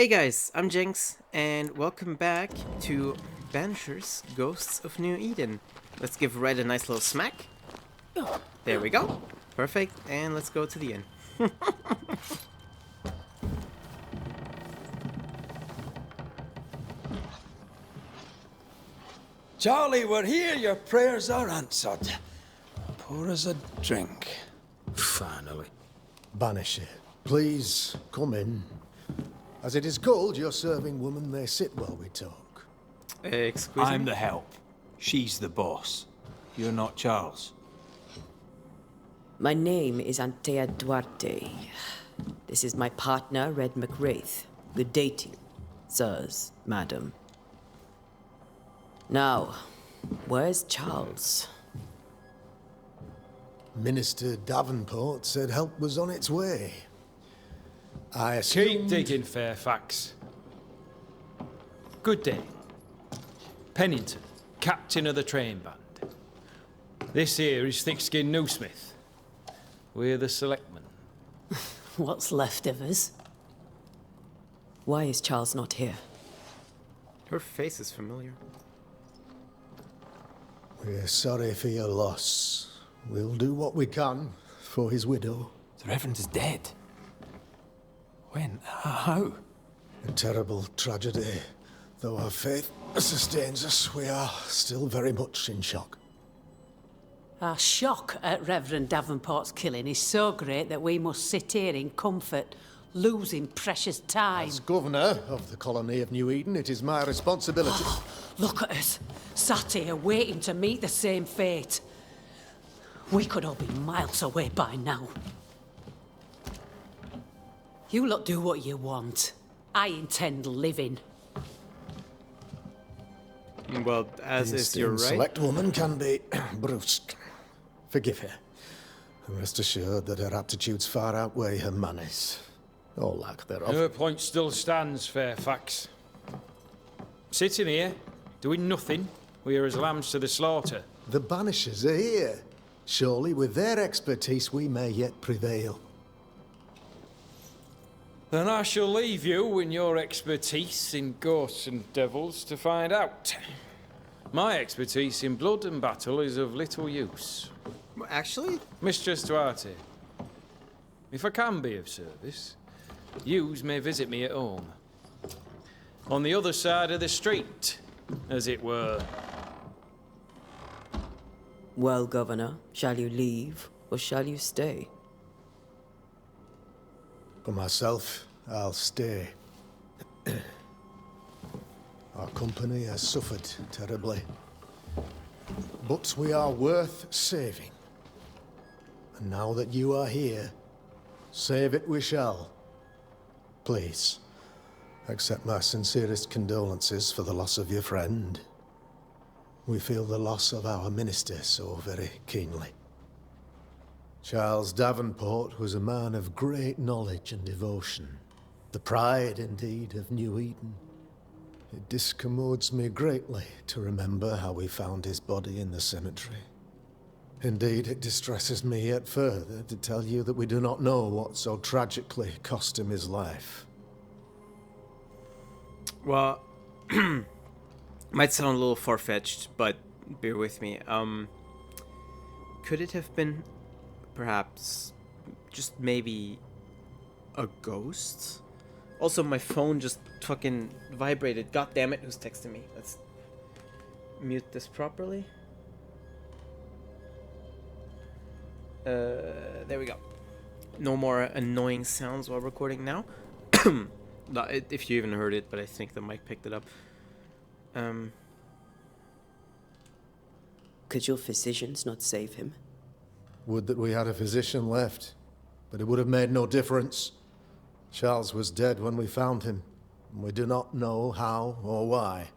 Hey guys, I'm Jinx, and welcome back to Banishers, Ghosts of New Eden. Let's give Red a nice little smack. There we go. Perfect, and let's go to the inn. Charlie, we're here. Your prayers are answered. Pour us a drink. Finally. Banisher, please come in. As it is cold, your serving woman may sit while we talk. Excuse I'm me? the help. She's the boss. You're not Charles. My name is Antea Duarte. This is my partner, Red McWraith. Good day to you, sirs, madam. Now, where's Charles? Minister Davenport said help was on its way. I Keep assumed... digging, Fairfax. Good day. Pennington, captain of the train band. This here is thick-skinned Newsmith. We're the selectmen. What's left of us? Why is Charles not here? Her face is familiar. We're sorry for your loss. We'll do what we can for his widow. The Reverend is dead. When? How? A terrible tragedy. Though our faith sustains us, we are still very much in shock. Our shock at Reverend Davenport's killing is so great that we must sit here in comfort, losing precious time. As governor of the colony of New Eden, it is my responsibility. Look at us, sat here waiting to meet the same fate. We could all be miles away by now. You lot do what you want. I intend living. Well, as The is your esteemed right. select woman can be brusque. Forgive her. And rest assured that her aptitudes far outweigh her manners. Or lack thereof. Her point still stands, Fairfax. Sitting here, doing nothing, we're as lambs to the slaughter. The Banishers are here. Surely with their expertise we may yet prevail. Then I shall leave you and your expertise in ghosts and devils to find out. My expertise in blood and battle is of little use. Actually, Mistress Duarte, if I can be of service, yous may visit me at home. On the other side of the street, as it were. Well, Governor, shall you leave or shall you stay? For myself, I'll stay. Our company has suffered terribly. But we are worth saving. And now that you are here, save it we shall. Please, accept my sincerest condolences for the loss of your friend. We feel the loss of our minister so very keenly. Charles Davenport was a man of great knowledge and devotion. The pride, indeed, of New Eden. It discommodes me greatly to remember how we found his body in the cemetery. Indeed, it distresses me yet further to tell you that we do not know what so tragically cost him his life. well, might sound a little far-fetched, but bear with me. Could it have been perhaps just maybe a ghost? Also, my phone just fucking vibrated. God damn it, who's texting me? Let's mute this properly. There we go. No more annoying sounds while recording now. If you even heard it, but I think the mic picked it up. Could your physicians not save him? Would that we had a physician left, but it would have made no difference. Charles was dead when we found him, and we do not know how or why.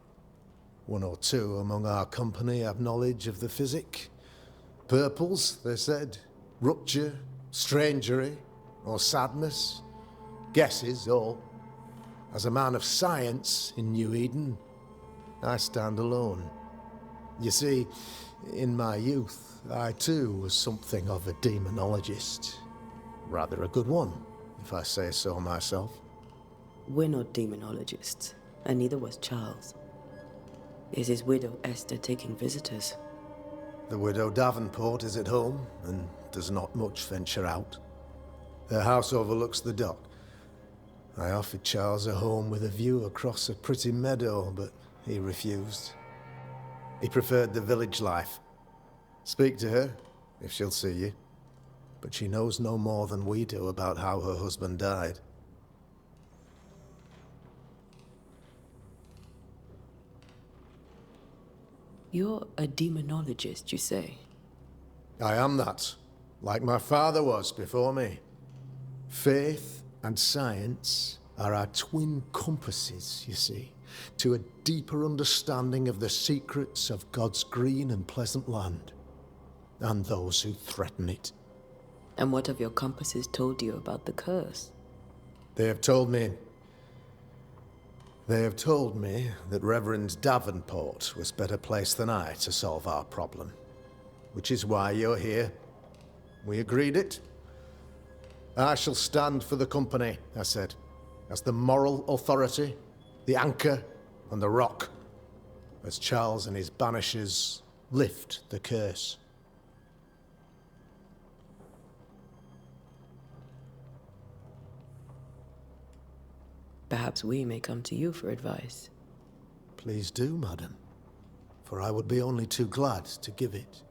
One or two among our company have knowledge of the physic. Purples, they said. Rupture, strangery, or sadness. Guesses, all. As a man of science in New Eden, I stand alone. You see, in my youth, I too was something of a demonologist. Rather a good one, if I say so myself. We're not demonologists, and neither was Charles. Is his widow Esther taking visitors? The widow Davenport is at home and does not much venture out. Their house overlooks the dock. I offered Charles a home with a view across a pretty meadow, but he refused. He preferred the village life. Speak to her, if she'll see you. But she knows no more than we do about how her husband died. You're a demonologist, you say? I am that, like my father was before me. Faith and science are our twin compasses, you see, to a deeper understanding of the secrets of God's green and pleasant land, and those who threaten it. And what have your compasses told you about the curse? They have told me that Reverend Davenport was better placed than I to solve our problem. Which is why you're here. We agreed it. I shall stand for the company, I said, as the moral authority, the anchor, and the rock, as Charles and his Banishers lift the curse. Perhaps we may come to you for advice. Please do, madam, for I would be only too glad to give it.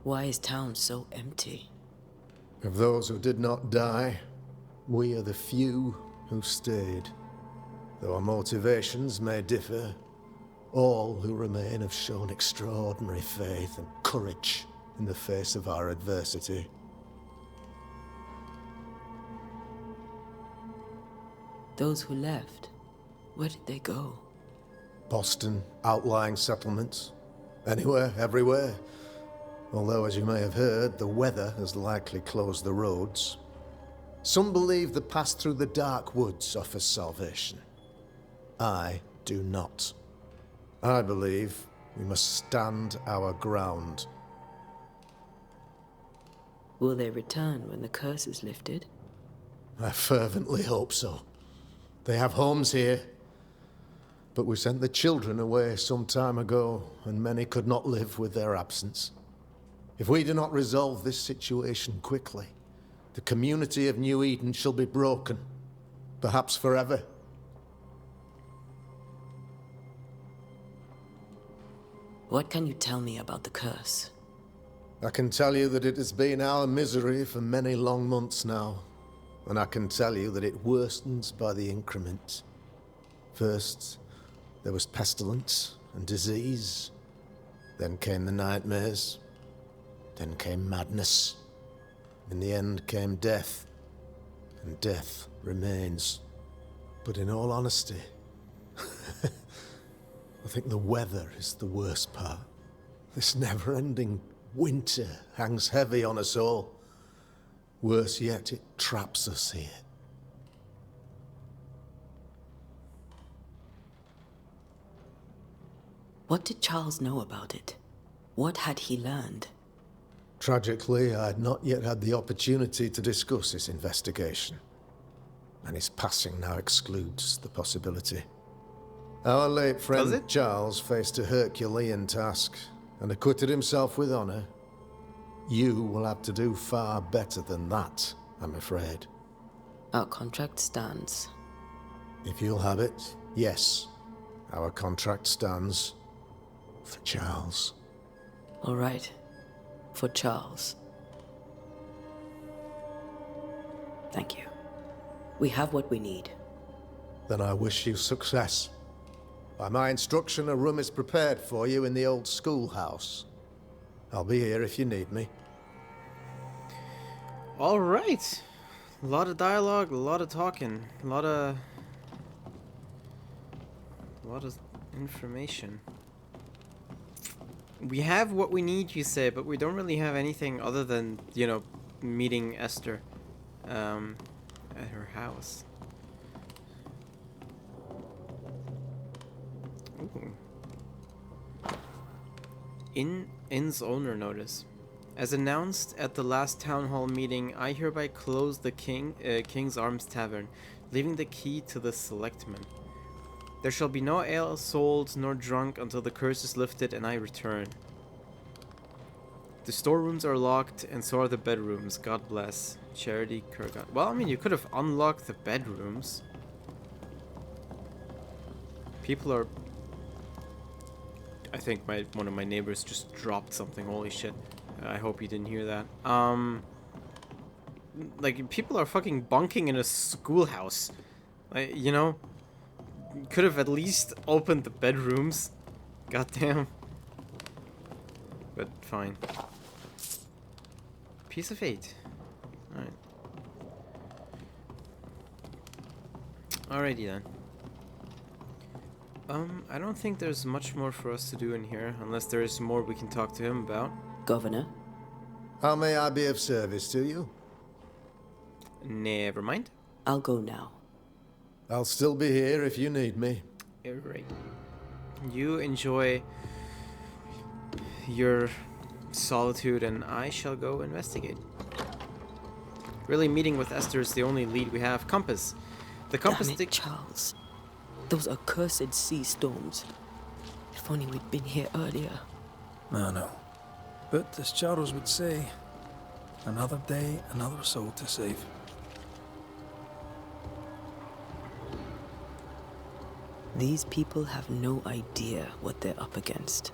Why is town so empty? Of those who did not die, we are the few who stayed. Though our motivations may differ, all who remain have shown extraordinary faith and courage in the face of our adversity. Those who left, where did they go? Boston, outlying settlements. Anywhere, everywhere. Although, as you may have heard, the weather has likely closed the roads. Some believe the path through the dark woods offers salvation. I do not. I believe we must stand our ground. Will they return when the curse is lifted? I fervently hope so. They have homes here. But we sent the children away some time ago, and many could not live with their absence. If we do not resolve this situation quickly, the community of New Eden shall be broken, perhaps forever. What can you tell me about the curse? I can tell you that it has been our misery for many long months now, and I can tell you that it worstens by the increment. First, there was pestilence and disease. Then came the nightmares. Then came madness. In the end came death. And death remains. But in all honesty, I think the weather is the worst part. This never-ending winter hangs heavy on us all. Worse yet, it traps us here. What did Charles know about it? What had he learned? Tragically, I had not yet had the opportunity to discuss his investigation, and his passing now excludes the possibility. Our late Does friend it? Charles faced a Herculean task, and acquitted himself with honor. You will have to do far better than that, I'm afraid. Our contract stands. If you'll have it, yes, our contract stands for Charles. All right. For Charles. Thank you. We have what we need. Then I wish you success. By my instruction, a room is prepared for you in the old schoolhouse. I'll be here if you need me. All right. A lot of dialogue, a lot of talking, a lot of information. We have what we need, you say, but we don't really have anything other than, you know, meeting Esther at her house. Ooh. Inn's owner notice. As announced at the last town hall meeting, I hereby close the King's Arms Tavern, leaving the key to the selectmen. There shall be no ale sold nor drunk until the curse is lifted and I return. The storerooms are locked, and so are the bedrooms. God bless. Charity Kurgan. Well, I mean, you could have unlocked the bedrooms. People are... I think one of my neighbors just dropped something. Holy shit. I hope you didn't hear that. Like, people are fucking bunking in a schoolhouse. Like, you know? Could have at least opened the bedrooms. Goddamn. But fine. Piece of 8. Alright. Alrighty then. I don't think there's much more for us to do in here, unless there is more we can talk to him about. Governor? How may I be of service to you? Never mind. I'll go now. I'll still be here if you need me. Right. You enjoy your solitude, and I shall go investigate. Really, meeting with Esther is the only lead we have. Compass. The compass Damn it, Charles. Those accursed sea storms. If only we'd been here earlier. I know. But as Charles would say, another day, another soul to save. These people have no idea what they're up against.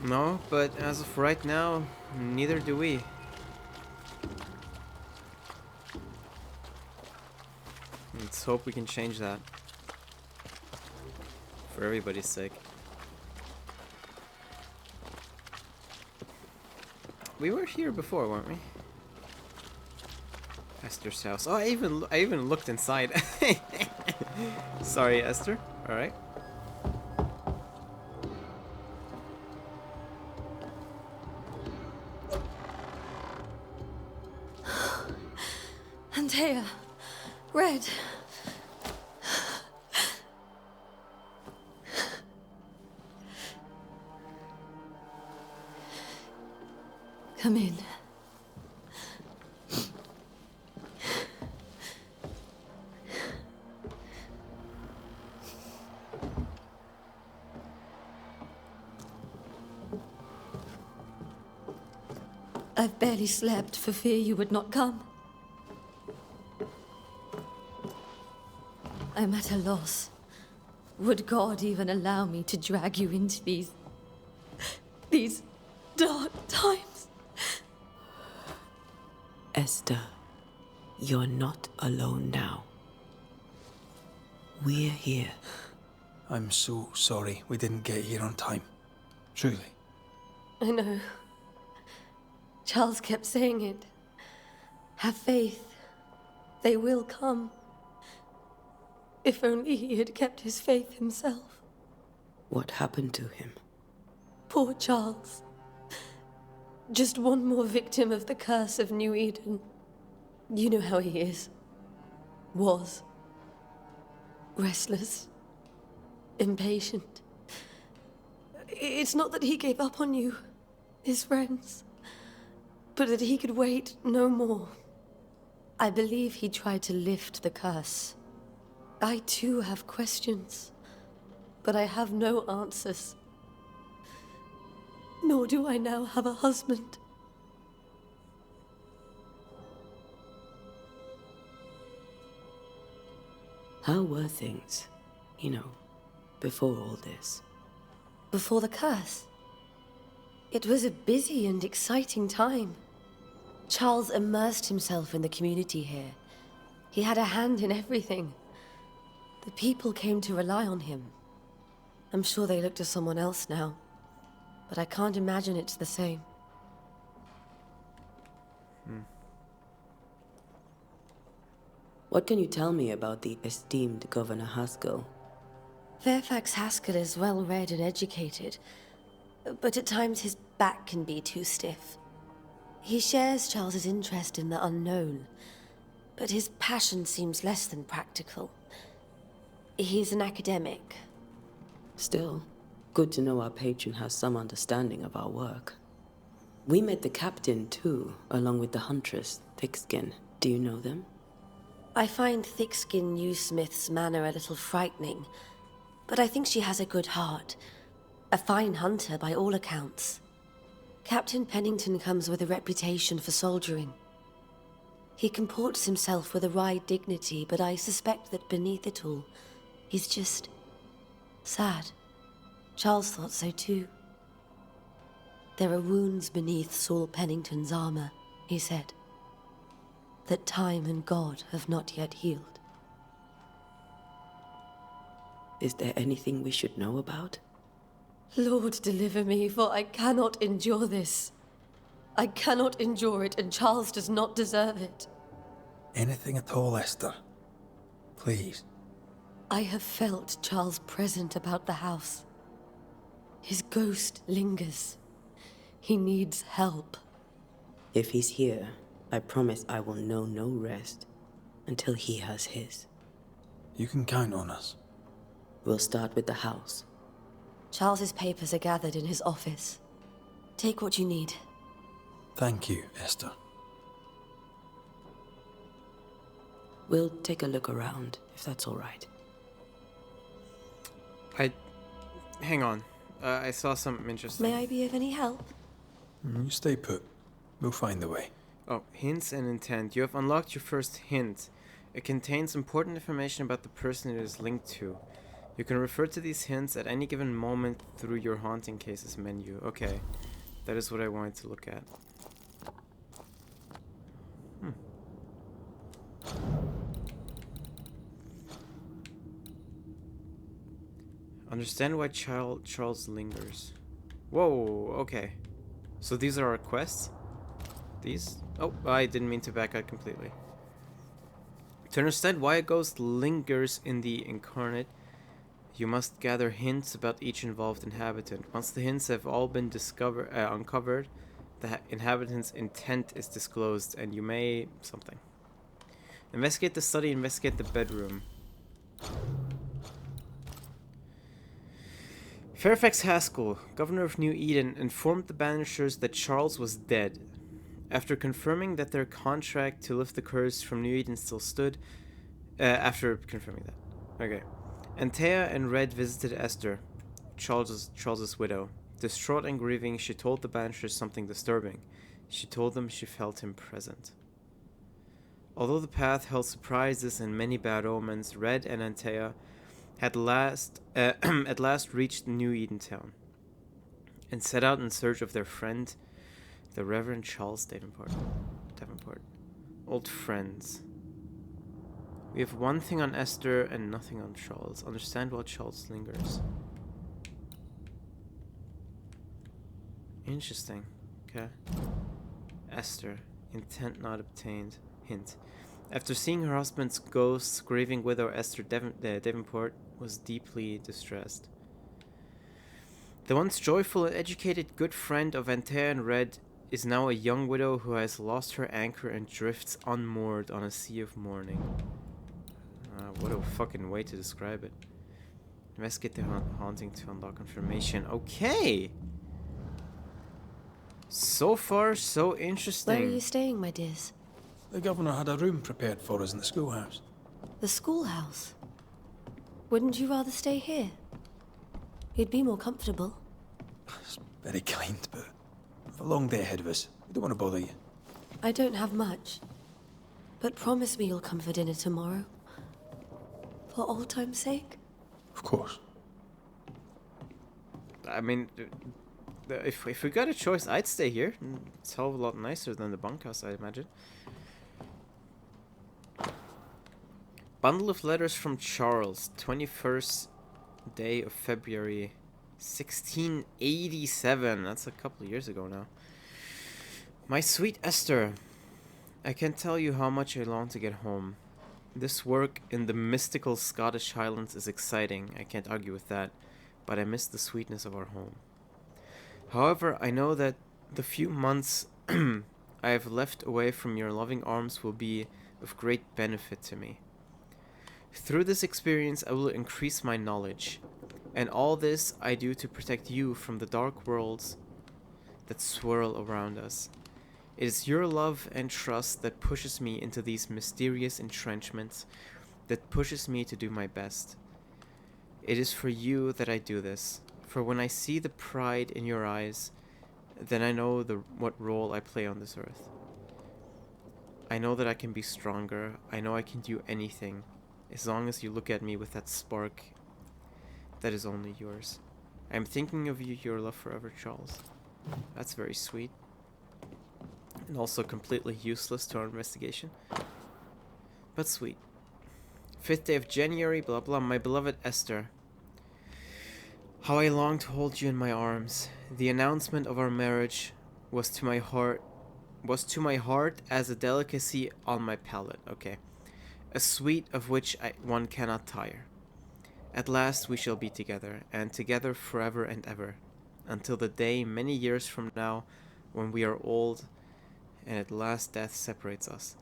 No, but as of right now, neither do we. Let's hope we can change that. For everybody's sake. We were here before, weren't we? Esther's house. Oh, I even looked inside. Sorry, Esther. All right. Antea. Red. Come in. I've barely slept for fear you would not come. I'm at a loss. Would God even allow me to drag you into these dark times? Esther, you're not alone now. We're here. I'm so sorry we didn't get here on time. Truly. I know. Charles kept saying it. Have faith. They will come. If only he had kept his faith himself. What happened to him? Poor Charles. Just one more victim of the curse of New Eden. You know how he is. Was. Restless. Impatient. It's not that he gave up on you, his friends, but that he could wait no more. I believe he tried to lift the curse. I too have questions, but I have no answers. Nor do I now have a husband. How were things, before all this? Before the curse? It was a busy and exciting time. Charles immersed himself in the community here. He had a hand in everything. The people came to rely on him. I'm sure they look to someone else now, but I can't imagine it's the same. What can you tell me about the esteemed Governor Haskell? Fairfax Haskell is well read and educated, but at times his back can be too stiff. He shares Charles's interest in the unknown, but his passion seems less than practical. He's an academic. Still, Good to know our patron has some understanding of our work. We met the captain, too, along with the huntress, Thickskin. Do you know them? I find Thickskin Newsmith's manner a little frightening, but I think she has a good heart. A fine hunter by all accounts. Captain Pennington comes with a reputation for soldiering. He comports himself with a wry dignity, but I suspect that beneath it all, he's just sad. Charles thought so too. There are wounds beneath Saul Pennington's armor, he said, that time and God have not yet healed. Is there anything we should know about? Lord, deliver me, for I cannot endure this. I cannot endure it, and Charles does not deserve it. Anything at all, Esther. Please. I have felt Charles present about the house. His ghost lingers. He needs help. If he's here, I promise I will know no rest until he has his. You can count on us. We'll start with the house. Charles's papers are gathered in his office. Take what you need. Thank you, Esther. We'll take a look around, if that's all right. Hang on. I saw something interesting. May I be of any help? You stay put. We'll find the way. Oh, hints and intent. You have unlocked your first hint. It contains important information about the person it is linked to. You can refer to these hints at any given moment through your haunting cases menu. Okay, that is what I wanted to look at. Understand why Charles lingers. Whoa, okay. So these are our quests? These? Oh, I didn't mean to back out completely. To understand why a ghost lingers in the incarnate, you must gather hints about each involved inhabitant. Once the hints have all been uncovered, the inhabitant's intent is disclosed, and you may... something. Investigate the study, investigate the bedroom. Fairfax Haskell, governor of New Eden, informed the Banishers that Charles was dead. After confirming that their contract to lift the curse from New Eden still stood, after confirming that. Okay. Antea and Red visited Esther, Charles's widow. Distraught and grieving, she told the Banishers something disturbing. She told them she felt him present. Although the path held surprises and many bad omens, Red and Antea had at last reached New Eden town and set out in search of their friend, the Reverend Charles Davenport. Old friends. We have one thing on Esther and nothing on Charles. Understand why Charles lingers. Interesting. Okay. Esther. Intent not obtained. Hint. After seeing her husband's ghost, grieving widow Esther Davenport was deeply distressed. The once joyful and educated good friend of Antea and Red is now a young widow who has lost her anchor and drifts unmoored on a sea of mourning. What a fucking way to describe it. Investigate the haunting to unlock information. Okay! So far, so interesting. Where are you staying, my dears? The governor had a room prepared for us in the schoolhouse. The schoolhouse? Wouldn't you rather stay here? You'd be more comfortable. It's very kind, but we've a long day ahead of us. We don't want to bother you. I don't have much. But promise me you'll come for dinner tomorrow. For old time's sake? Of course. I mean, if we got a choice, I'd stay here. It's a hell of a lot nicer than the bunkhouse, I imagine. Bundle of letters from Charles, 21st day of February, 1687. That's a couple of years ago now. My sweet Esther, I can't tell you how much I long to get home. This work in the mystical Scottish Highlands is exciting, I can't argue with that, but I miss the sweetness of our home. However, I know that the few months I have left away from your loving arms will be of great benefit to me. Through this experience, I will increase my knowledge. And all this I do to protect you from the dark worlds that swirl around us. It is your love and trust that pushes me into these mysterious entrenchments, that pushes me to do my best. It is for you that I do this, for when I see the pride in your eyes, then I know what role I play on this earth. I know that I can be stronger, I know I can do anything, as long as you look at me with that spark that is only yours. I am thinking of you, your love forever, Charles. That's very sweet. And also completely useless to our investigation. But sweet. 5th day of January, blah blah, my beloved Esther. How I long to hold you in my arms. The announcement of our marriage was to my heart as a delicacy on my palate. Okay. A sweet of which one cannot tire. At last we shall be together, and together forever and ever, until the day many years from now, when we are old, and at last death separates us.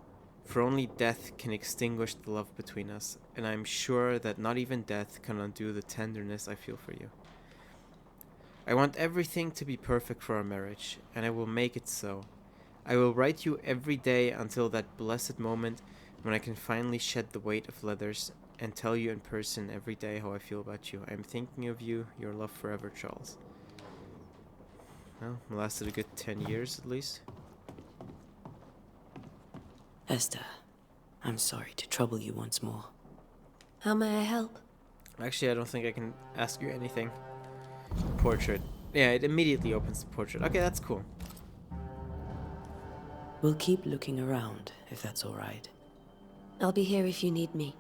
For only death can extinguish the love between us, and I am sure that not even death can undo the tenderness I feel for you. I want everything to be perfect for our marriage, and I will make it so. I will write you every day until that blessed moment when I can finally shed the weight of letters and tell you in person every day how I feel about you. I am thinking of you, your love forever, Charles. Well, it lasted a good 10 years at least. Esther, I'm sorry to trouble you once more. How may I help? Actually, I don't think I can ask you anything. Portrait. Yeah, it immediately opens the portrait. Okay, that's cool. We'll keep looking around, if that's all right. I'll be here if you need me.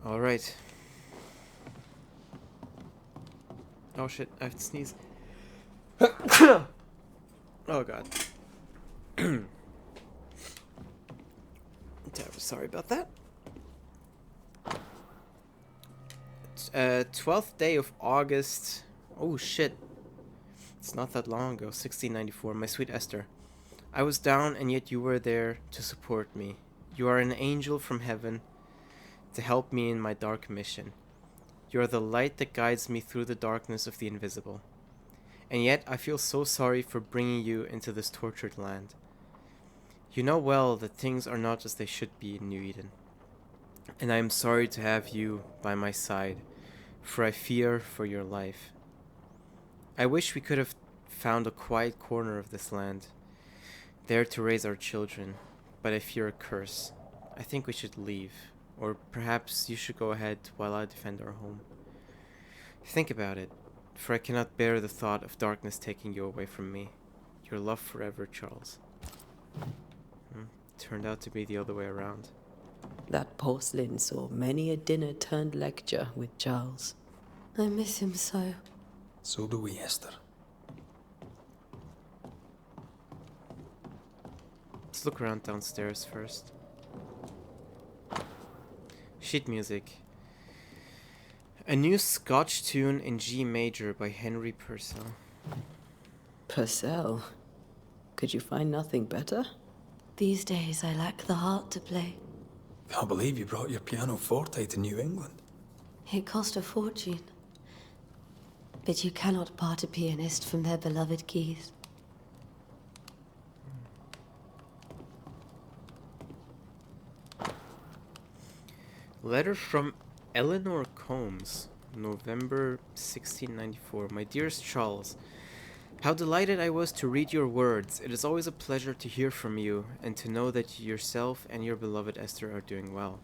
Alright. Oh shit, I have to sneeze. Oh god. Sorry about that. 12th day of August. Oh shit. It's not that long ago. 1694. My sweet Esther. I was down and yet you were there to support me. You are an angel from heaven to help me in my dark mission. You are the light that guides me through the darkness of the invisible. And yet I feel so sorry for bringing you into this tortured land. You know well that things are not as they should be in New Eden. And I am sorry to have you by my side, for I fear for your life. I wish we could have found a quiet corner of this land, there to raise our children, but I fear a curse. I think we should leave, or perhaps you should go ahead while I defend our home. Think about it, for I cannot bear the thought of darkness taking you away from me. Your love forever, Charles. Turned out to be the other way around. That porcelain saw many a dinner turned lecture with Charles. I miss him so. So do we, Esther. Let's look around downstairs first. Sheet music. A new Scotch tune in G major by Henry Purcell. Purcell? Could you find nothing better? These days I lack the heart to play. Can't believe you brought your pianoforte to New England. It cost a fortune. But you cannot part a pianist from their beloved keys. Letter from Eleanor Combs, November 1694. My dearest Charles, how delighted I was to read your words. It is always a pleasure to hear from you and to know that yourself and your beloved Esther are doing well.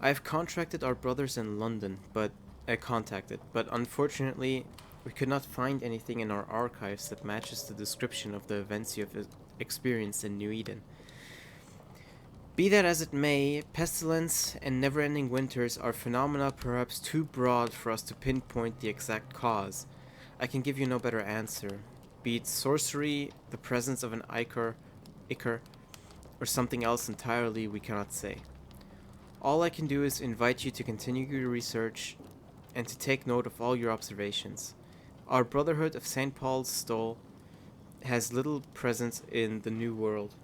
I have contacted our brothers in London, but unfortunately we could not find anything in our archives that matches the description of the events you have experienced in New Eden. Be that as it may, pestilence and never-ending winters are phenomena perhaps too broad for us to pinpoint the exact cause. I can give you no better answer. Be it sorcery, the presence of an ichor, or something else entirely, we cannot say. All I can do is invite you to continue your research and to take note of all your observations. Our Brotherhood of St. Paul's Stole has little presence in the New World.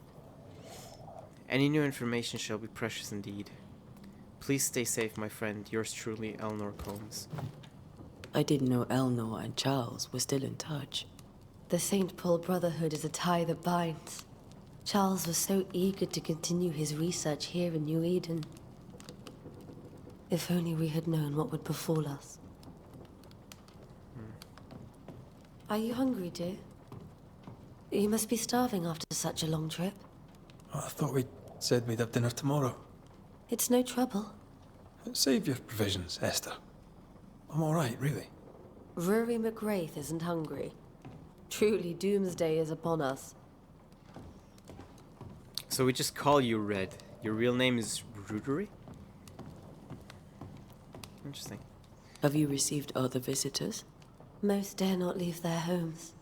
Any new information shall be precious indeed. Please stay safe, my friend. Yours truly, Elnor Combs. I didn't know Elnor and Charles were still in touch. The St. Paul Brotherhood is a tie that binds. Charles was so eager to continue his research here in New Eden. If only we had known what would befall us. Are you hungry, dear? You must be starving after such a long trip. Oh, I thought we said we'd have dinner tomorrow. It's no trouble. Save your provisions, Esther. I'm all right, really. Rory McGrath isn't hungry. Truly, doomsday is upon us. So we just call you Red. Your real name is Rudery? Interesting. Have you received other visitors? Most dare not leave their homes.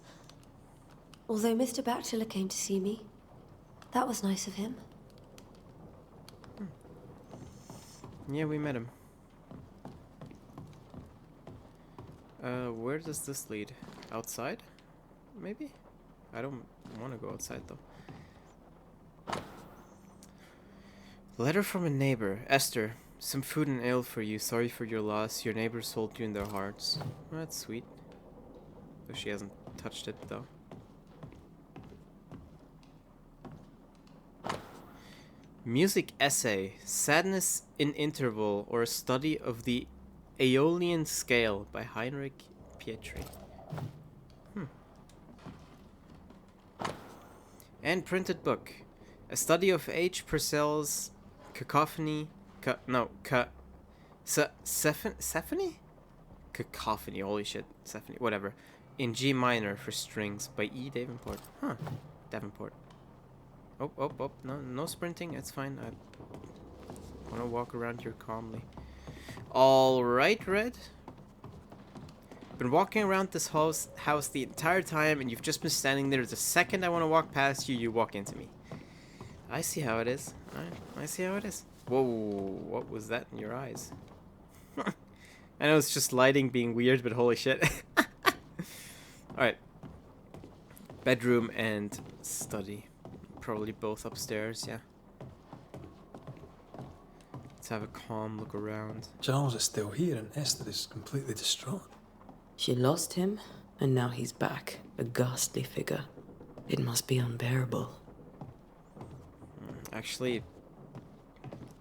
Although Mr. Bachelor came to see me. That was nice of him. Yeah, we met him. Where does this lead? Outside? Maybe? I don't want to go outside though. Letter from a neighbor. Esther, some food and ale for you. Sorry for your loss. Your neighbors hold you in their hearts. Well, that's sweet. Though she hasn't touched it though. Music essay. Sadness in Interval, or a study of the Aeolian scale by Heinrich Pietri. And printed book. A study of H. Purcell's Cacophony. Symphony? Cacophony, holy shit. Symphony, whatever. In G minor for strings by E. Davenport. Huh. Davenport. Oh, no sprinting, it's fine. I want to walk around here calmly. Alright, Red. Been walking around this house the entire time, and you've just been standing there. The second I want to walk past you, you walk into me. I see how it is. Alright, I see how it is. Whoa, what was that in your eyes? I know it's just lighting being weird, but holy shit. Alright. Bedroom and study. Probably both upstairs, yeah. Let's have a calm look around. Charles is still here and Esther is completely distraught. She lost him, and now he's back, a ghastly figure. It must be unbearable. Actually,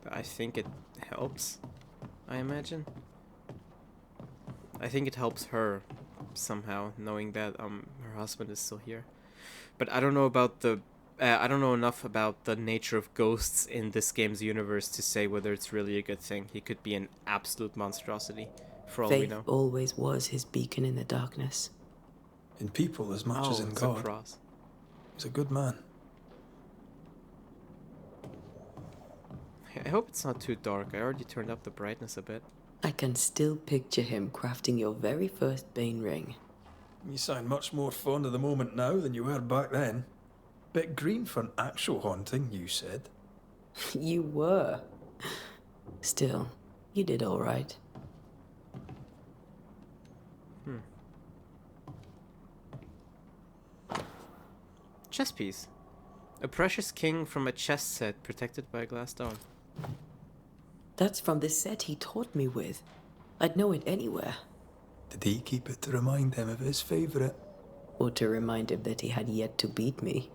I think it helps, I imagine. I think it helps her somehow, knowing that her husband is still here. But I don't know about the I don't know enough about the nature of ghosts in this game's universe to say whether it's really a good thing. He could be an absolute monstrosity, for all we Faith know. always was his beacon in the darkness. In people as much as in it's God. a cross. He's a good man. I hope it's not too dark. I already turned up the brightness a bit. I can still picture him crafting your very first Bane ring. You sound much more fond of the moment now than you were back then. Bit green for an actual haunting, you said. You were. Still, you did all right. Chess piece. A precious king from a chess set protected by a glass dome. That's from the set he taught me with. I'd know it anywhere. Did he keep it to remind him of his favourite? Or to remind him that he had yet to beat me.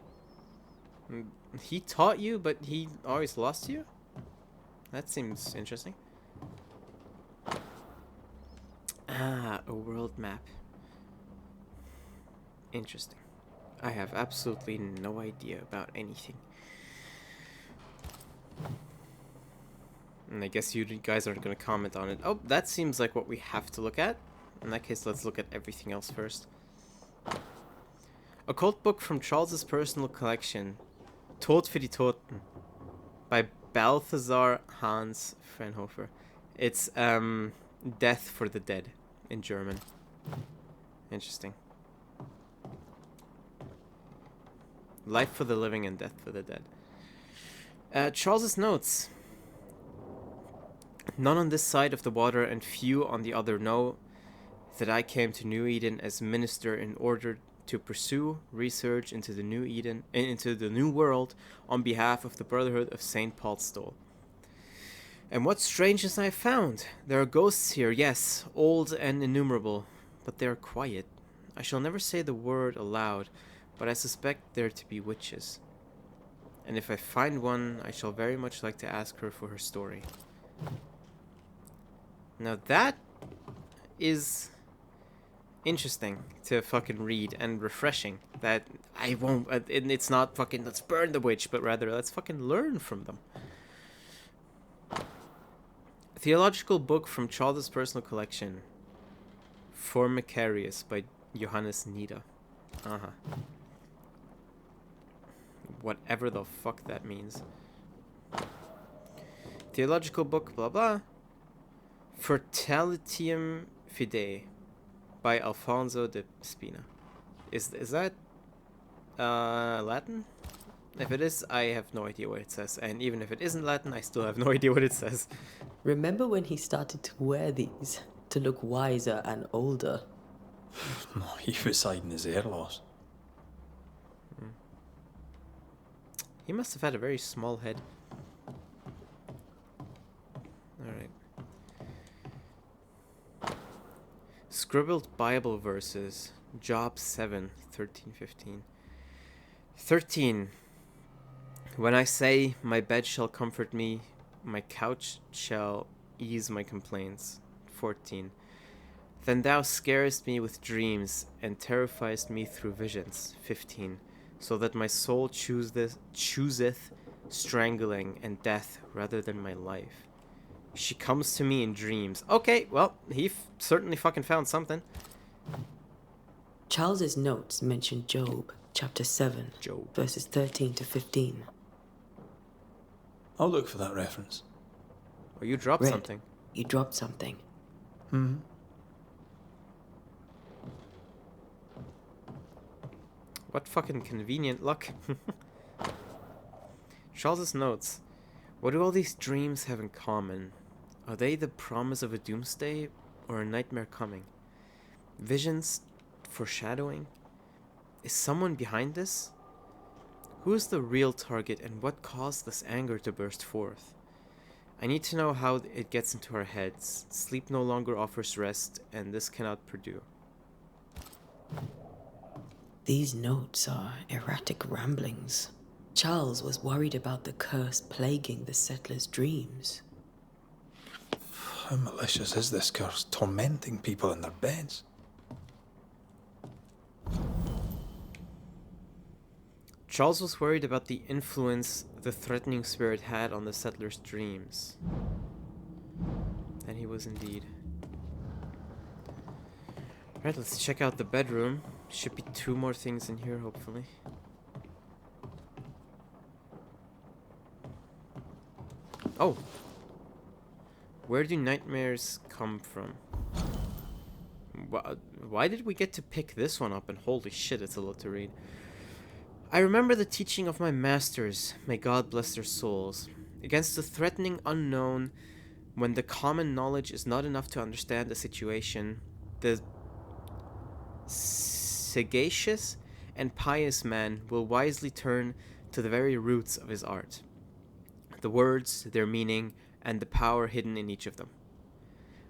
He taught you, but he always lost to you? That seems interesting. Ah, a world map. Interesting. I have absolutely no idea about anything. And I guess you guys aren't going to comment on it. Oh, that seems like what we have to look at. In that case, let's look at everything else first. Occult book from Charles's personal collection. Tod für die Toten. By Balthasar Hans Frenhofer. It's Death for the Dead in German. Interesting. Life for the living and death for the dead. Charles's notes. None on this side of the water and few on the other know that I came to New Eden as minister in order to pursue research into the New Eden, into the New World on behalf of the Brotherhood of St. Paul's Stole. And what strangeness I have found! There are ghosts here, yes, old and innumerable, but they are quiet. I shall never say the word aloud, but I suspect there to be witches. And if I find one, I shall very much like to ask her for her story. Now that is interesting to fucking read and refreshing. That I won't, it's not fucking let's burn the witch, but rather let's fucking learn from them. Theological book from Charles' personal collection, Formicarius by Johannes Nida. Whatever the fuck that means. Theological book, blah blah. Fertilitium Fidei by Alfonso de Spina. Is that Latin? If it is, I have no idea what it says. And even if it isn't Latin, I still have no idea what it says. Remember when he started to wear these to look wiser and older? He was hiding his hair loss. He must have had a very small head. Alright. Scribbled Bible verses. Job 7, 13, 15. 13. When I say, my bed shall comfort me, my couch shall ease my complaints. 14. Then thou scarest me with dreams, and terrifiest me through visions. 15. So that my soul chooseth strangling and death rather than my life. She comes to me in dreams. Okay, well, he certainly fucking found something. Charles's notes mention Job, chapter 7, Job. verses 13 to 15. I'll look for that reference. Oh, you dropped Red, something. you dropped something. What fucking convenient luck. Charles's notes. What do all these dreams have in common? Are they the promise of a doomsday or a nightmare coming? Visions? Foreshadowing? Is someone behind this? Who is the real target and what caused this anger to burst forth? I need to know how it gets into our heads. Sleep no longer offers rest, and this cannot perdure. These notes are erratic ramblings. Charles was worried about the curse plaguing the settlers' dreams. How malicious is this curse, tormenting people in their beds? Charles was worried about the influence the threatening spirit had on the settlers' dreams. And he was indeed. Alright, let's check out the bedroom. Should be 2 more things in here, hopefully. Oh! Where do nightmares come from? Why did we get to pick this one up? And holy shit, it's a lot to read. I remember the teaching of my masters, may God bless their souls. Against the threatening unknown, when the common knowledge is not enough to understand the situation, the sagacious and pious man will wisely turn to the very roots of his art. The words, their meaning, and the power hidden in each of them.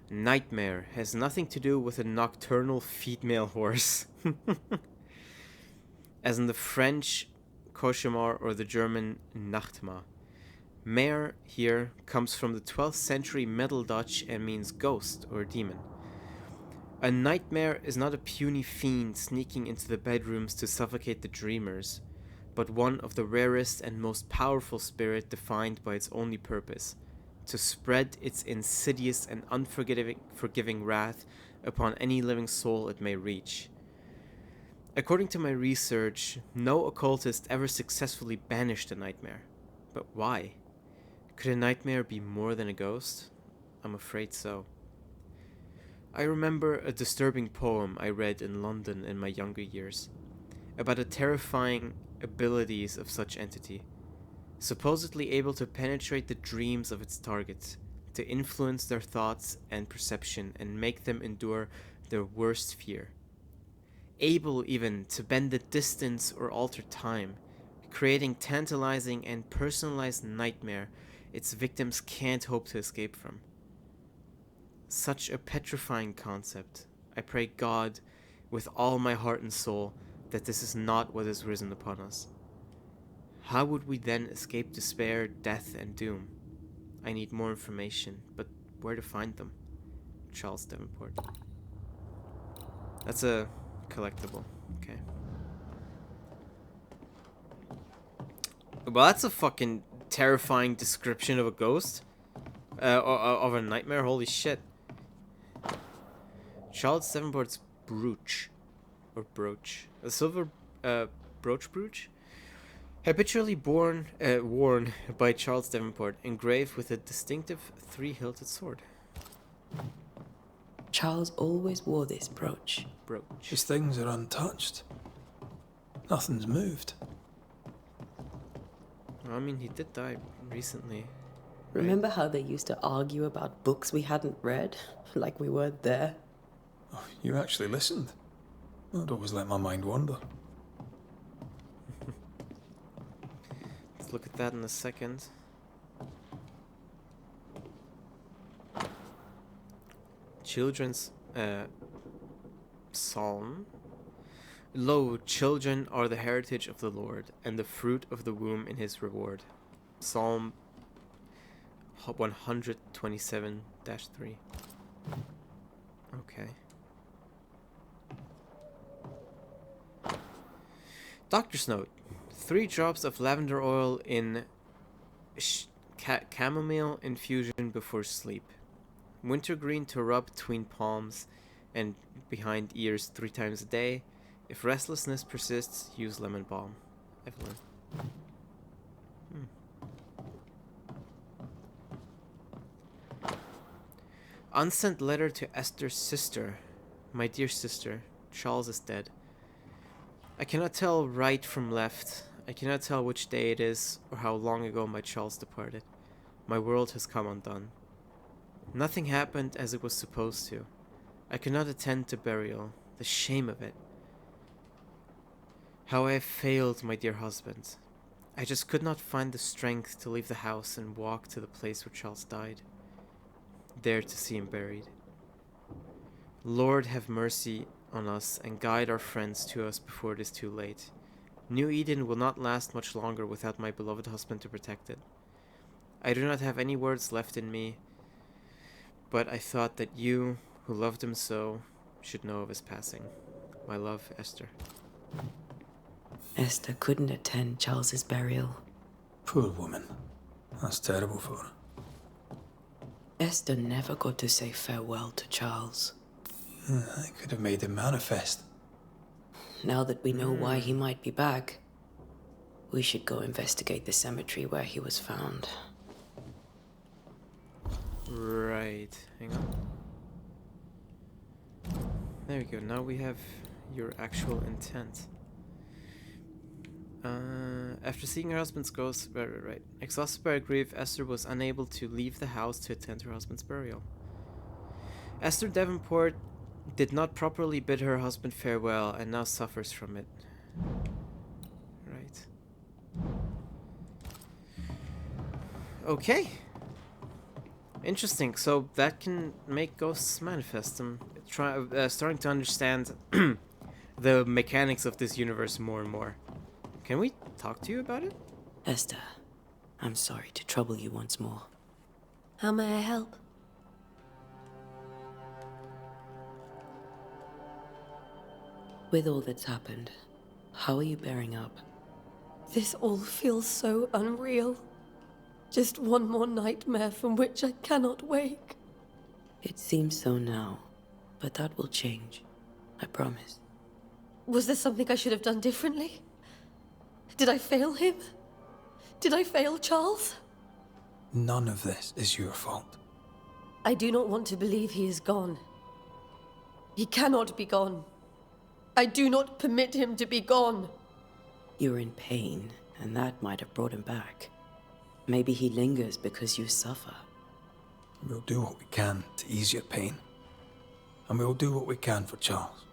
Nightmare has nothing to do with a nocturnal female horse. As in the French cauchemar or the German Nachtmahr. Mare here comes from the 12th century Middle Dutch and means ghost or demon. A nightmare is not a puny fiend sneaking into the bedrooms to suffocate the dreamers, but one of the rarest and most powerful spirit defined by its only purpose, to spread its insidious and unforgiving wrath upon any living soul it may reach. According to my research, no occultist ever successfully banished a nightmare. But why? Could a nightmare be more than a ghost? I'm afraid so. I remember a disturbing poem I read in London in my younger years, about the terrifying abilities of such entity, supposedly able to penetrate the dreams of its targets, to influence their thoughts and perception and make them endure their worst fear. Able even to bend the distance or alter time, creating tantalizing and personalized nightmare its victims can't hope to escape from. Such a petrifying concept. I pray God with all my heart and soul that this is not what has risen upon us. How would we then escape despair, death, and doom? I need more information, but where to find them? Charles Davenport. That's a collectible. Okay. Well, that's a fucking terrifying description of a ghost. Of a nightmare. Holy shit. Charles Davenport's brooch. Or brooch. A silver brooch? Habitually worn by Charles Davenport, engraved with a distinctive three-hilted sword. Charles always wore this brooch. His things are untouched. Nothing's moved. I mean, he did die recently. Remember how they used to argue about books we hadn't read? Like we weren't there? Oh, you actually listened. I'd always let my mind wander. Let's look at that in a second. Children's psalm. Lo, children are the heritage of the Lord, and the fruit of the womb in his reward. Psalm 127-3. Okay. Doctor's note. 3 drops of lavender oil in chamomile infusion before sleep. Wintergreen to rub between palms and behind ears 3 times a day. If restlessness persists, use lemon balm. Evelyn. Unsent letter to Esther's sister. My dear sister, Charles is dead. I cannot tell right from left. I cannot tell which day it is or how long ago my Charles departed. My world has come undone. Nothing happened as it was supposed to. I could not attend to burial. The shame of it. How I have failed, my dear husband. I just could not find the strength to leave the house and walk to the place where Charles died. There to see him buried. Lord, have mercy on us and guide our friends to us before it is too late. New Eden will not last much longer without my beloved husband to protect it. I do not have any words left in me, but I thought that you, who loved him so, should know of his passing. My love, Esther. Esther couldn't attend Charles's burial. Poor woman. That's terrible for her. Esther never got to say farewell to Charles. I could have made him manifest. Now that we know why he might be back, we should go investigate the cemetery where he was found. Right. Hang on. There we go. Now we have your actual intent. After seeing her husband's ghost, right. Exhausted by grief, Esther was unable to leave the house to attend her husband's burial. Esther Davenport did not properly bid her husband farewell and now suffers from it. Right. Okay. Interesting. So that can make ghosts manifest. I'm starting to understand the mechanics of this universe more and more. Can we talk to you about it? Esther, I'm sorry to trouble you once more. How may I help? With all that's happened, how are you bearing up? This all feels so unreal. Just one more nightmare from which I cannot wake. It seems so now, but that will change. I promise. Was there something I should have done differently? Did I fail him? Did I fail Charles? None of this is your fault. I do not want to believe he is gone. He cannot be gone. I do not permit him to be gone. You're in pain, and that might have brought him back. Maybe he lingers because you suffer. We'll do what we can to ease your pain. And we'll do what we can for Charles.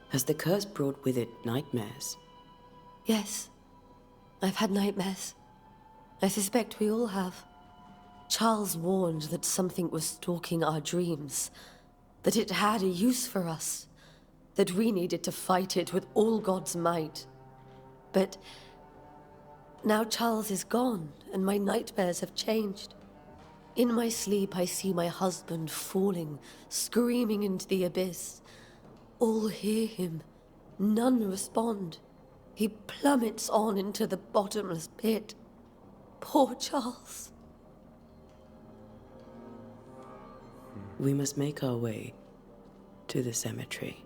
Has the curse brought with it nightmares? Yes. I've had nightmares. I suspect we all have. Charles warned that something was stalking our dreams, that it had a use for us, that we needed to fight it with all God's might. But now Charles is gone, and my nightmares have changed. In my sleep, I see my husband falling, screaming into the abyss. All hear him. None respond. He plummets on into the bottomless pit. Poor Charles. We must make our way to the cemetery.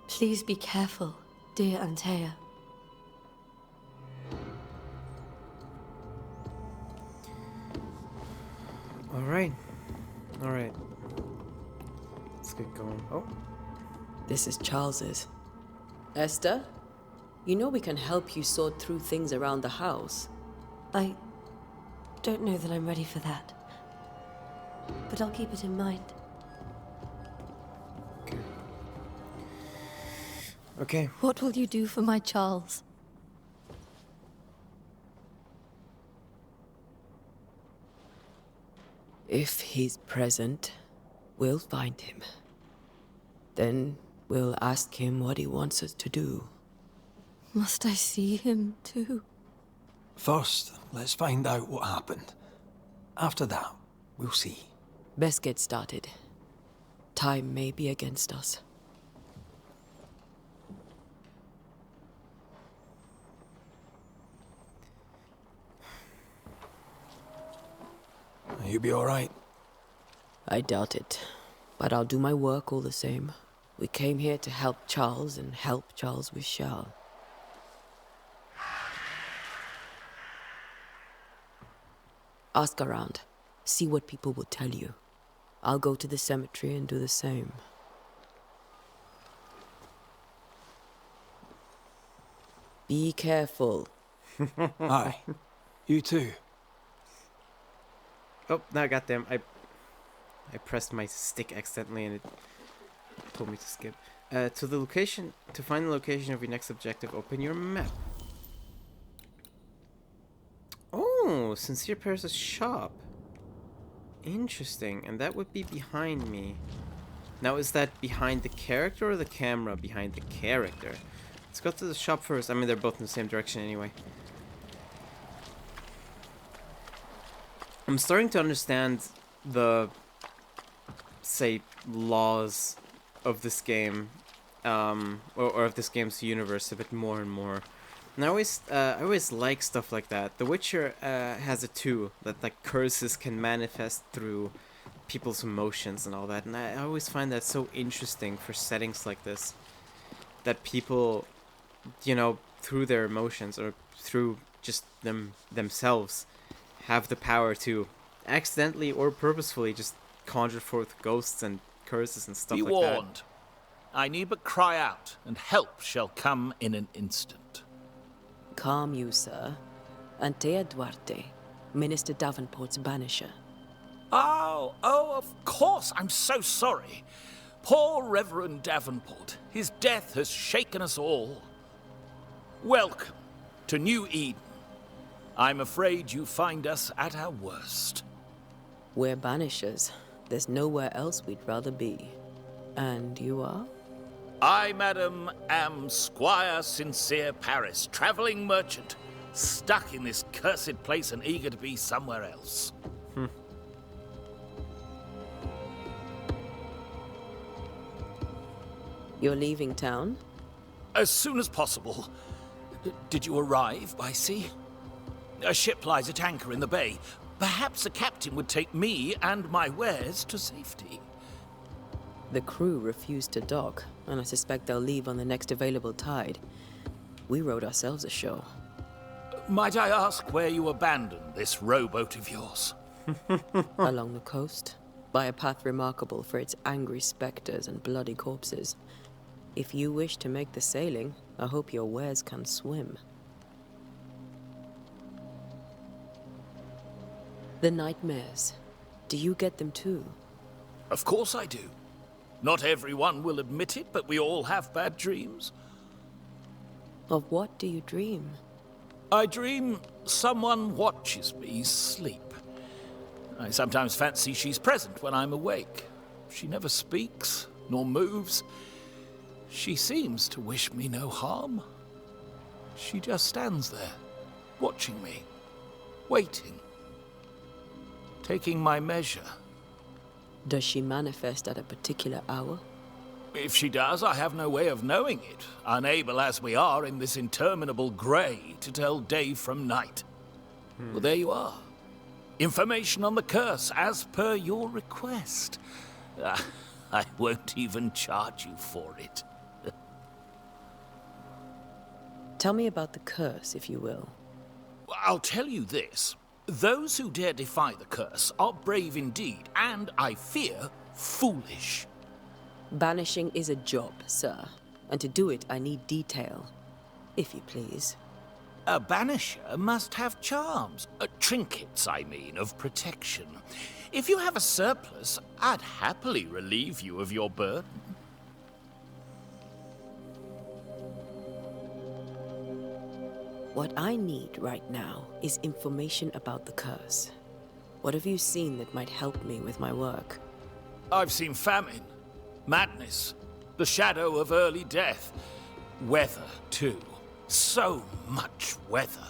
Please be careful, dear Antea. Alright. Alright. Let's get going. Oh. This is Charles's. Esther, you know we can help you sort through things around the house. I don't know that I'm ready for that. But I'll keep it in mind. Okay. What will you do for my Charles? If he's present, we'll find him. Then we'll ask him what he wants us to do. Must I see him too? First, let's find out what happened. After that, we'll see. Best get started. Time may be against us. You be all right? I doubt it, but I'll do my work all the same. We came here to help Charles, and help Charles we shall. Ask around. See what people will tell you. I'll go to the cemetery and do the same. Be careful. Aye. You too. Oh, no, goddamn. I pressed my stick accidentally and it told me to skip. To find the location of your next objective, open your map. Oh, Sincere Paris' shop. Interesting, and that would be behind me. Now, is that behind the character or the camera behind the character? Let's go to the shop first. I mean, they're both in the same direction anyway. I'm starting to understand the, say, laws of this game, or of this game's universe a bit more and more. And I always like stuff like that. The Witcher has it too, that like curses can manifest through people's emotions and all that. And I always find that so interesting for settings like this, that people, you know, through their emotions or through just themselves, have the power to accidentally or purposefully just conjure forth ghosts and curses and stuff Be like warned. I need but cry out, and help shall come in an instant. Calm you, sir. Antea Duarte, Minister Davenport's banisher. Oh, of course. I'm so sorry. Poor Reverend Davenport. His death has shaken us all. Welcome to New Eden. I'm afraid you find us at our worst. We're banishers. There's nowhere else we'd rather be. And you are? I, madam, am Squire Sincere Paris, travelling merchant, stuck in this cursed place and eager to be somewhere else. You're leaving town? As soon as possible. Did you arrive by sea? A ship lies at anchor in the bay. Perhaps a captain would take me and my wares to safety. The crew refused to dock, and I suspect they'll leave on the next available tide. We rowed ourselves ashore. Might I ask where you abandoned this rowboat of yours? Along the coast, by a path remarkable for its angry specters and bloody corpses. If you wish to make the sailing, I hope your wares can swim. The nightmares. Do you get them too? Of course I do. Not everyone will admit it, but we all have bad dreams. Of what do you dream? I dream someone watches me sleep. I sometimes fancy she's present when I'm awake. She never speaks, nor moves. She seems to wish me no harm. She just stands there, watching me, waiting, taking my measure. Does she manifest at a particular hour? If she does, I have no way of knowing it, unable as we are in this interminable grey to tell day from night. Well, there you are. Information on the curse, as per your request. I won't even charge you for it. Tell me about the curse, if you will. I'll tell you this. Those who dare defy the curse are brave indeed, and, I fear, foolish. Banishing is a job, sir. And to do it, I need detail. If you please. A banisher must have charms. Trinkets, I mean, of protection. If you have a surplus, I'd happily relieve you of your burden. What I need right now is information about the curse. What have you seen that might help me with my work? I've seen famine, madness, the shadow of early death, weather, too. So much weather.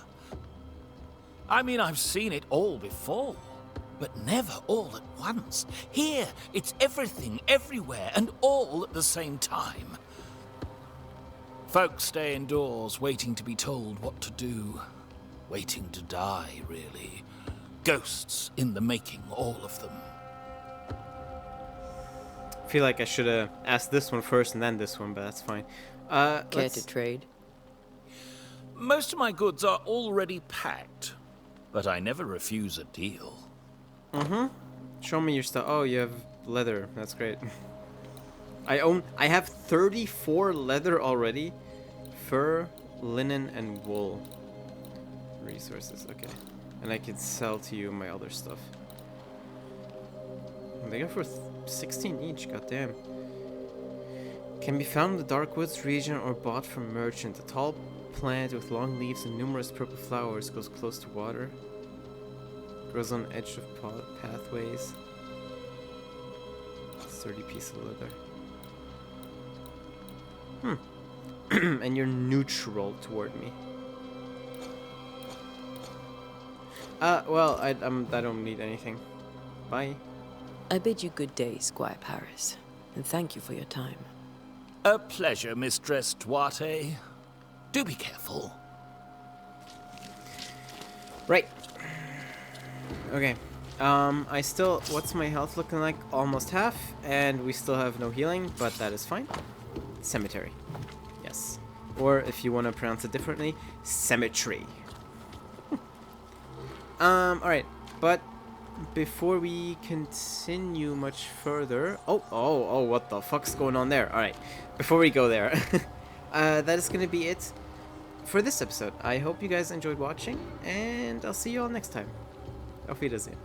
I mean, I've seen it all before, but never all at once. Here, it's everything, everywhere, and all at the same time. Folks stay indoors, waiting to be told what to do. Waiting to die, really. Ghosts in the making, all of them. I feel like I should have asked this one first and then this one, but that's fine. Care to trade? Most of my goods are already packed, but I never refuse a deal. Show me your stuff. Oh, you have leather. That's great. I have 34 leather already. Fur, linen, and wool. Resources, okay. And I can sell to you my other stuff. They go for 16 each, goddamn. Can be found in the dark woods region or bought from merchant. A tall plant with long leaves and numerous purple flowers goes close to water. Grows on edge of pathways. 30 pieces of leather. And you're neutral toward me. Well, I don't need anything. Bye. I bid you good day, Squire Paris, and thank you for your time. A pleasure, Mistress Duarte. Do be careful. Right. Okay. What's my health looking like? Almost half, and we still have no healing, but that is fine. Cemetery. Yes. Or if you want to pronounce it differently, cemetery. Alright, but before we continue much further... Oh, what the fuck's going on there? Alright, before we go there, that is going to be it for this episode. I hope you guys enjoyed watching, and I'll see you all next time. Auf Wiedersehen.